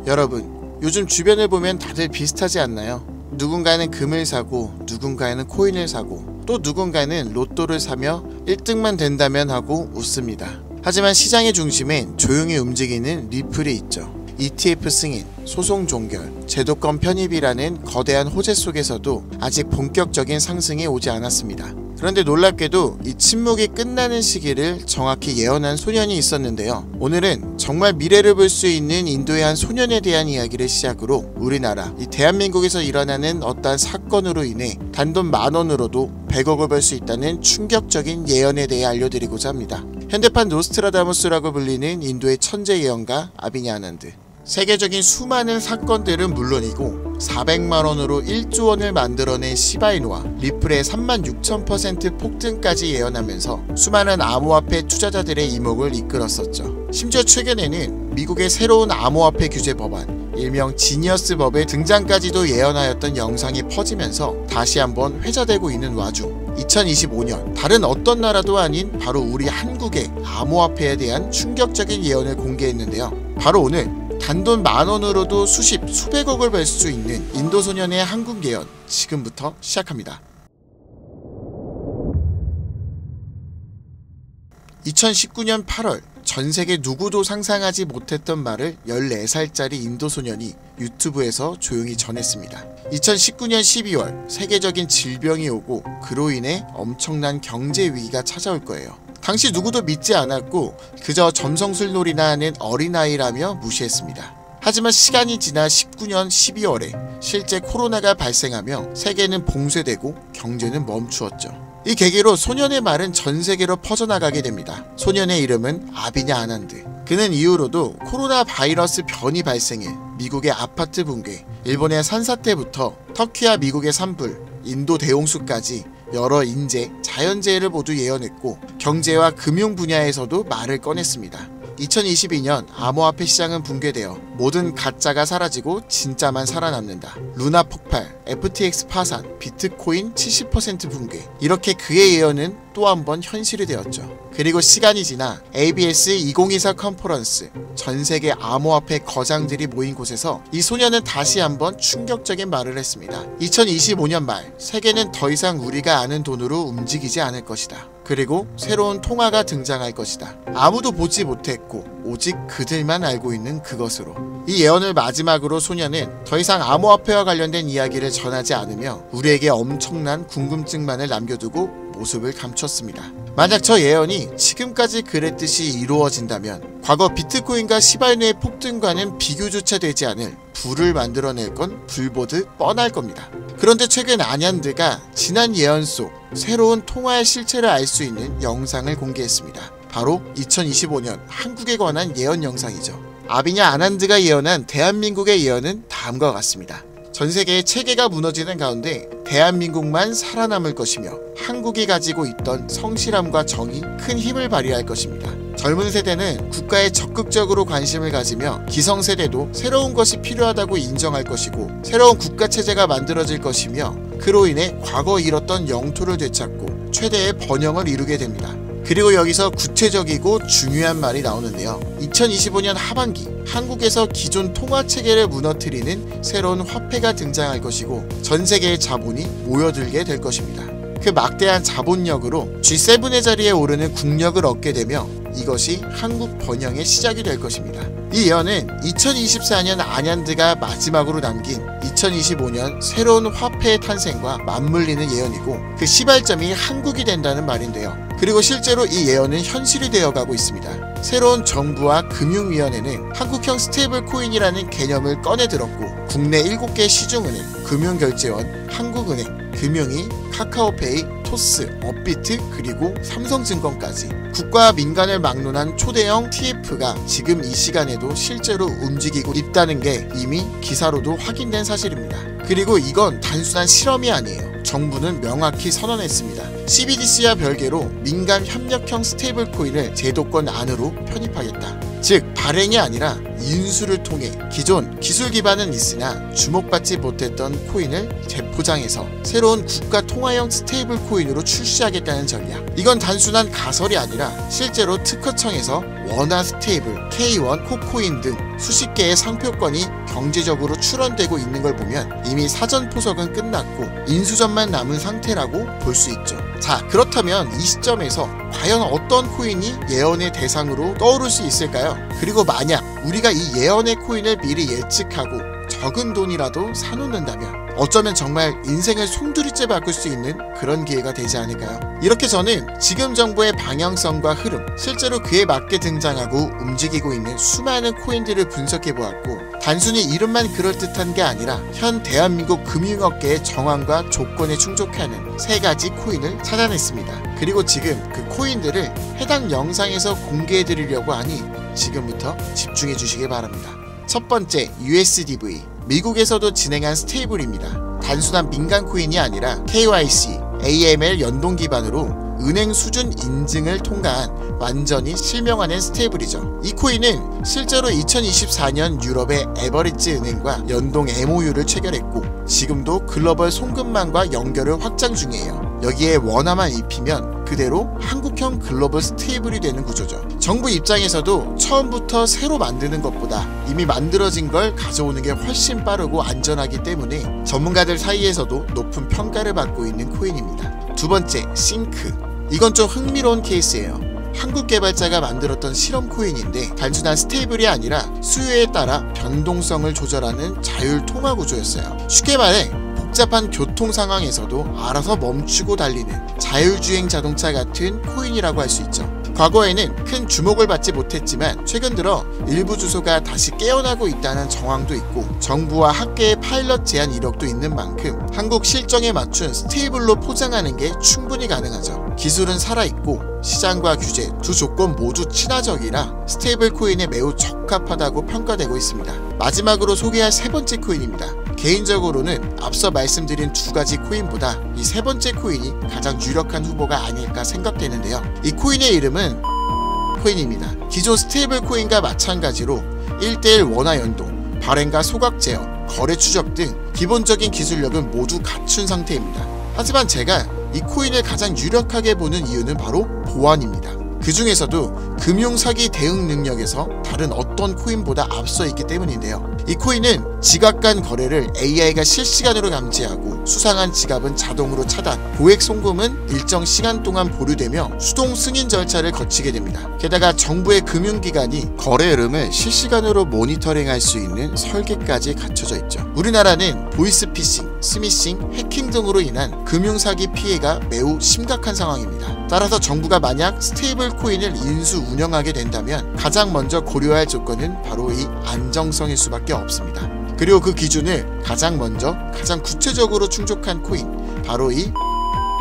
여러분, 요즘 주변을 보면 다들 비슷하지 않나요? 누군가는 금을 사고, 누군가는 코인을 사고, 또 누군가는 로또를 사며 1등만 된다면 하고 웃습니다. 하지만 시장의 중심엔 조용히 움직이는 리플이 있죠. ETF 승인, 소송 종결, 제도권 편입이라는 거대한 호재 속에서도 아직 본격적인 상승이 오지 않았습니다. 그런데 놀랍게도 이 침묵이 끝나는 시기를 정확히 예언한 소년이 있었는데요. 오늘은 정말 미래를 볼 수 있는 인도의 한 소년에 대한 이야기를 시작으로 우리나라, 이 대한민국에서 일어나는 어떠한 사건으로 인해 단돈 10,000원으로도 100억을 벌 수 있다는 충격적인 예언에 대해 알려드리고자 합니다. 현대판 노스트라다무스라고 불리는 인도의 천재 예언가 아비냐 아난드. 세계적인 수많은 사건들은 물론이고 400만원으로 1조 원을 만들어낸 시바이누와 리플의 36,000% 폭등까지 예언하면서 수많은 암호화폐 투자자들의 이목을 이끌었었죠. 심지어 최근에는 미국의 새로운 암호화폐 규제 법안, 일명 지니어스 법의 등장까지도 예언하였던 영상이 퍼지면서 다시 한번 회자되고 있는 와중 2025년 다른 어떤 나라도 아닌 바로 우리 한국의 암호화폐에 대한 충격적인 예언을 공개했는데요. 바로 오늘 단돈 10,000원으로도 수백억을 벌 수 있는 인도 소년의 한국 예언 지금부터 시작합니다. 2019년 8월 전세계 누구도 상상하지 못했던 말을 14살짜리 인도 소년이 유튜브에서 조용히 전했습니다. 2019년 12월 세계적인 질병이 오고 그로 인해 엄청난 경제 위기가 찾아올 거예요. 당시 누구도 믿지 않았고 그저 점성술놀이나 하는 어린아이라며 무시했습니다. 하지만 시간이 지나 19년 12월에 실제 코로나가 발생하며 세계는 봉쇄되고 경제는 멈추었죠. 이 계기로 소년의 말은 전 세계로 퍼져나가게 됩니다. 소년의 이름은 아비냐 아난드. 그는 이후로도 코로나 바이러스 변이 발생해 미국의 아파트 붕괴, 일본의 산사태부터 터키와 미국의 산불, 인도 대홍수까지 여러 인재, 자연재해를 모두 예언했고 경제와 금융 분야에서도 말을 꺼냈습니다. 2022년 암호화폐 시장은 붕괴되어 모든 가짜가 사라지고 진짜만 살아남는다. 루나 폭발, FTX 파산, 비트코인 70% 붕괴. 이렇게 그의 예언은 또 한 번 현실이 되었죠. 그리고 시간이 지나 ABS 2024 컨퍼런스, 전세계 암호화폐 거장들이 모인 곳에서 이 소년은 다시 한번 충격적인 말을 했습니다. 2025년 말 세계는 더 이상 우리가 아는 돈으로 움직이지 않을 것이다. 그리고 새로운 통화가 등장할 것이다. 아무도 보지 못했고 오직 그들만 알고 있는 그것으로. 이 예언을 마지막으로 소년은 더 이상 암호화폐와 관련된 이야기를 전하지 않으며 우리에게 엄청난 궁금증만을 남겨두고 모습을 감췄습니다. 만약 저 예언이 지금까지 그랬듯이 이루어진다면 과거 비트코인과 시바이누의 폭등과는 비교조차 되지 않을 부를 만들어낼 건 불보듯 뻔할 겁니다. 그런데 최근 아난드가 지난 예언 속 새로운 통화의 실체를 알 수 있는 영상을 공개했습니다. 바로 2025년 한국에 관한 예언 영상이죠. 아비냐 아난드가 예언한 대한민국의 예언은 다음과 같습니다. 전 세계의 체계가 무너지는 가운데 대한민국만 살아남을 것이며 한국이 가지고 있던 성실함과 정이 큰 힘을 발휘할 것입니다. 젊은 세대는 국가에 적극적으로 관심을 가지며 기성세대도 새로운 것이 필요하다고 인정할 것이고 새로운 국가체제가 만들어질 것이며 그로 인해 과거 잃었던 영토를 되찾고 최대의 번영을 이루게 됩니다. 그리고 여기서 구체적이고 중요한 말이 나오는데요. 2025년 하반기 한국에서 기존 통화체계를 무너뜨리는 새로운 화폐가 등장할 것이고 전 세계의 자본이 모여들게 될 것입니다. 그 막대한 자본력으로 G7의 자리에 오르는 국력을 얻게 되며 이것이 한국 번영의 시작이 될 것입니다. 이 예언은 2024년 아난드가 마지막으로 남긴 2025년 새로운 화폐의 탄생과 맞물리는 예언이고 그 시발점이 한국이 된다는 말인데요. 그리고 실제로 이 예언은 현실이 되어가고 있습니다. 새로운 정부와 금융위원회는 한국형 스테이블 코인이라는 개념을 꺼내들었고 국내 7개 시중은행, 금융결제원, 한국은행, 금융위, 카카오페이, 토스, 업비트 그리고 삼성증권까지 국가와 민간을 막론한 초대형 TF가 지금 이 시간에도 실제로 움직이고 있다는 게 이미 기사로도 확인된 사실입니다. 그리고 이건 단순한 실험이 아니에요. 정부는 명확히 선언했습니다. CBDC와 별개로 민간 협력형 스테이블 코인을 제도권 안으로 편입하겠다. 즉 발행이 아니라 인수를 통해 기존 기술 기반은 있으나 주목받지 못했던 코인을 재포장해서 새로운 국가 통화형 스테이블 코인으로 출시하겠다는 전략. 이건 단순한 가설이 아니라 실제로 특허청에서 원화 스테이블, K1, 코코인 등 수십 개의 상표권이 경제적으로 출원되고 있는 걸 보면 이미 사전 포석은 끝났고 인수전만 남은 상태라고 볼 수 있죠. 자, 그렇다면 이 시점에서 과연 어떤 코인이 예언의 대상으로 떠오를 수 있을까요? 그리고 만약 우리가 이 예언의 코인을 미리 예측하고 적은 돈이라도 사놓는다면 어쩌면 정말 인생을 송두리째 바꿀 수 있는 그런 기회가 되지 않을까요? 이렇게 저는 지금 정부의 방향성과 흐름, 실제로 그에 맞게 등장하고 움직이고 있는 수많은 코인들을 분석해보았고 단순히 이름만 그럴듯한 게 아니라 현 대한민국 금융업계의 정황과 조건에 충족하는 3가지 코인을 찾아냈습니다. 그리고 지금 그 코인들을 해당 영상에서 공개해드리려고 하니 지금부터 집중해 주시기 바랍니다. 첫 번째, USDV. 미국에서도 진행한 스테이블입니다. 단순한 민간 코인이 아니라 KYC, AML 연동 기반으로 은행 수준 인증을 통과한 완전히 실명화된 스테이블이죠. 이 코인은 실제로 2024년 유럽의 에버리지 은행과 연동 MOU를 체결했고 지금도 글로벌 송금망과 연결을 확장 중이에요. 여기에 원화만 입히면 그대로 한국형 글로벌 스테이블이 되는 구조죠. 정부 입장에서도 처음부터 새로 만드는 것보다 이미 만들어진 걸 가져오는 게 훨씬 빠르고 안전하기 때문에 전문가들 사이에서도 높은 평가를 받고 있는 코인입니다. 두 번째, 싱크. 이건 좀 흥미로운 케이스예요. 한국 개발자가 만들었던 실험 코인인데 단순한 스테이블이 아니라 수요에 따라 변동성을 조절하는 자율 통화 구조였어요. 쉽게 말해 복잡한 교통 상황에서도 알아서 멈추고 달리는 자율주행 자동차 같은 코인이라고 할 수 있죠. 과거에는 큰 주목을 받지 못했지만 최근 들어 일부 주소가 다시 깨어나고 있다는 정황도 있고 정부와 학계의 파일럿 제안 이력도 있는 만큼 한국 실정에 맞춘 스테이블로 포장하는 게 충분히 가능하죠. 기술은 살아있고 시장과 규제 두 조건 모두 친화적이라 스테이블 코인에 매우 적합하다고 평가되고 있습니다. 마지막으로 소개할 3번째 코인입니다. 개인적으로는 앞서 말씀드린 2가지 코인보다 이 3번째 코인이 가장 유력한 후보가 아닐까 생각되는데요. 이 코인의 이름은 코인입니다. 기존 스테이블 코인과 마찬가지로 1:1 원화 연동, 발행과 소각 제어, 거래 추적 등 기본적인 기술력은 모두 갖춘 상태입니다. 하지만 제가 이 코인을 가장 유력하게 보는 이유는 바로 보안입니다. 그 중에서도 금융사기 대응 능력에서 다른 어떤 코인보다 앞서 있기 때문인데요. 이 코인은 지갑 간 거래를 AI가 실시간으로 감지하고 수상한 지갑은 자동으로 차단, 고액 송금은 일정 시간 동안 보류되며 수동 승인 절차를 거치게 됩니다. 게다가 정부의 금융기관이 거래 흐름을 실시간으로 모니터링할 수 있는 설계까지 갖춰져 있죠. 우리나라는 보이스피싱, 스미싱, 해킹 등으로 인한 금융사기 피해가 매우 심각한 상황입니다. 따라서 정부가 만약 스테이블 코인을 인수 운영하게 된다면 가장 먼저 고려할 조건은 바로 이 안정성일 수밖에 없습니다. 그리고 그 기준을 가장 먼저 가장 구체적으로 충족한 코인, 바로 이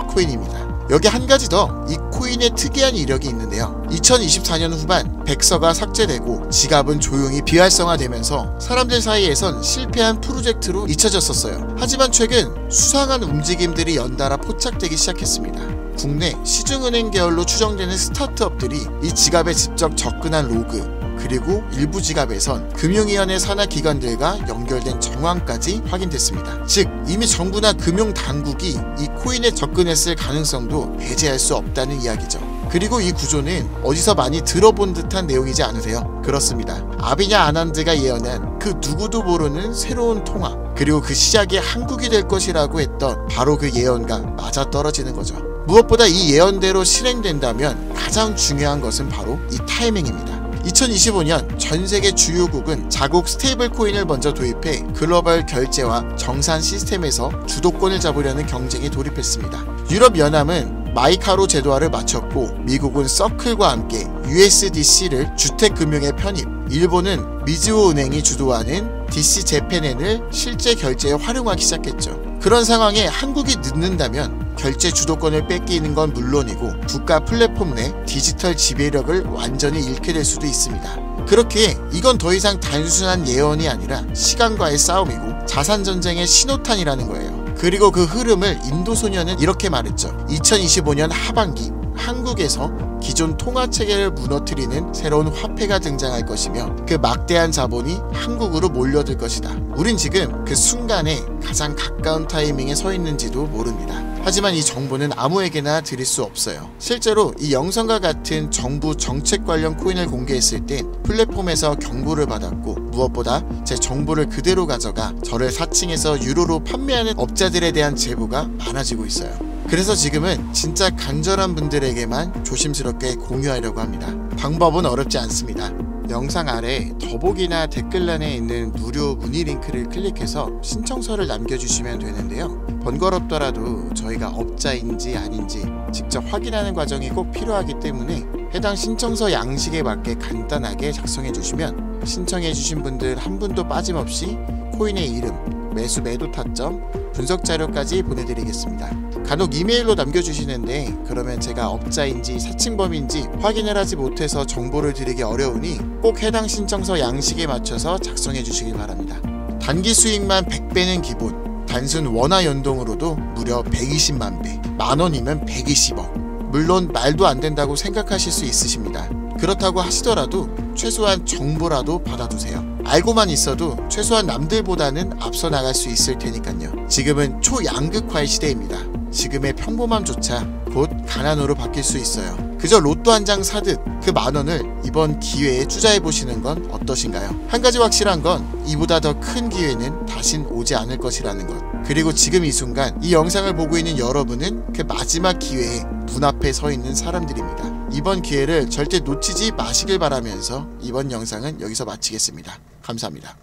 코인입니다. 여기 한 가지 더 이 코인의 특이한 이력이 있는데요. 2024년 후반 백서가 삭제되고 지갑은 조용히 비활성화되면서 사람들 사이에선 실패한 프로젝트로 잊혀졌었어요. 하지만 최근 수상한 움직임들이 연달아 포착되기 시작했습니다. 국내 시중은행 계열로 추정되는 스타트업들이 이 지갑에 직접 접근한 로그, 그리고 일부 지갑에선 금융위원회 산하 기관들과 연결된 정황까지 확인됐습니다. 즉 이미 정부나 금융당국이 이 코인에 접근했을 가능성도 배제할 수 없다는 이야기죠. 그리고 이 구조는 어디서 많이 들어본 듯한 내용이지 않으세요? 그렇습니다. 아비냐 아난드가 예언한 그 누구도 모르는 새로운 통화, 그리고 그 시작이 한국이 될 것이라고 했던 바로 그 예언과 맞아떨어지는 거죠. 무엇보다 이 예언대로 실행된다면 가장 중요한 것은 바로 이 타이밍입니다. 2025년 전 세계 주요국은 자국 스테이블 코인을 먼저 도입해 글로벌 결제와 정산 시스템에서 주도권을 잡으려는 경쟁에 돌입했습니다. 유럽연합은 마이카로 제도화를 마쳤고 미국은 서클과 함께 USDC를 주택금융에 편입, 일본은 미즈호 은행이 주도하는 DC 재팬엔을 실제 결제에 활용하기 시작했죠. 그런 상황에 한국이 늦는다면 결제 주도권을 뺏기는 건 물론이고 국가 플랫폼 내 디지털 지배력을 완전히 잃게 될 수도 있습니다. 그렇기에 이건 더 이상 단순한 예언이 아니라 시간과의 싸움이고 자산전쟁의 신호탄이라는 거예요. 그리고 그 흐름을 인도소년은 이렇게 말했죠. 2025년 하반기 한국에서 기존 통화 체계를 무너뜨리는 새로운 화폐가 등장할 것이며 그 막대한 자본이 한국으로 몰려들 것이다. 우린 지금 그 순간에 가장 가까운 타이밍에 서 있는지도 모릅니다. 하지만 이 정보는 아무에게나 드릴 수 없어요. 실제로 이 영상과 같은 정부 정책 관련 코인을 공개했을 땐 플랫폼에서 경고를 받았고, 무엇보다 제 정보를 그대로 가져가 저를 사칭해서 유로로 판매하는 업자들에 대한 제보가 많아지고 있어요. 그래서 지금은 진짜 간절한 분들에게만 조심스럽게 공유하려고 합니다. 방법은 어렵지 않습니다. 영상 아래 더보기나 댓글란에 있는 무료 문의 링크를 클릭해서 신청서를 남겨주시면 되는데요. 번거롭더라도 저희가 업자인지 아닌지 직접 확인하는 과정이 꼭 필요하기 때문에 해당 신청서 양식에 맞게 간단하게 작성해 주시면 신청해 주신 분들 한 분도 빠짐없이 코인의 이름, 매수 매도 타점, 분석 자료까지 보내드리겠습니다. 간혹 이메일로 남겨주시는데 그러면 제가 업자인지 사칭범인지 확인을 하지 못해서 정보를 드리기 어려우니 꼭 해당 신청서 양식에 맞춰서 작성해 주시기 바랍니다. 단기 수익만 100배는 기본, 단순 원화 연동으로도 무려 120만 배, 만원이면 120억. 물론 말도 안 된다고 생각하실 수 있으십니다. 그렇다고 하시더라도 최소한 정보라도 받아두세요. 알고만 있어도 최소한 남들보다는 앞서 나갈 수 있을 테니까요. 지금은 초양극화의 시대입니다. 지금의 평범함조차 곧 가난으로 바뀔 수 있어요. 그저 로또 한 장 사듯 그 만원을 이번 기회에 투자해보시는 건 어떠신가요? 한 가지 확실한 건 이보다 더 큰 기회는 다신 오지 않을 것이라는 것. 그리고 지금 이 순간 이 영상을 보고 있는 여러분은 그 마지막 기회에 문 앞에 서 있는 사람들입니다. 이번 기회를 절대 놓치지 마시길 바라면서 이번 영상은 여기서 마치겠습니다. 감사합니다.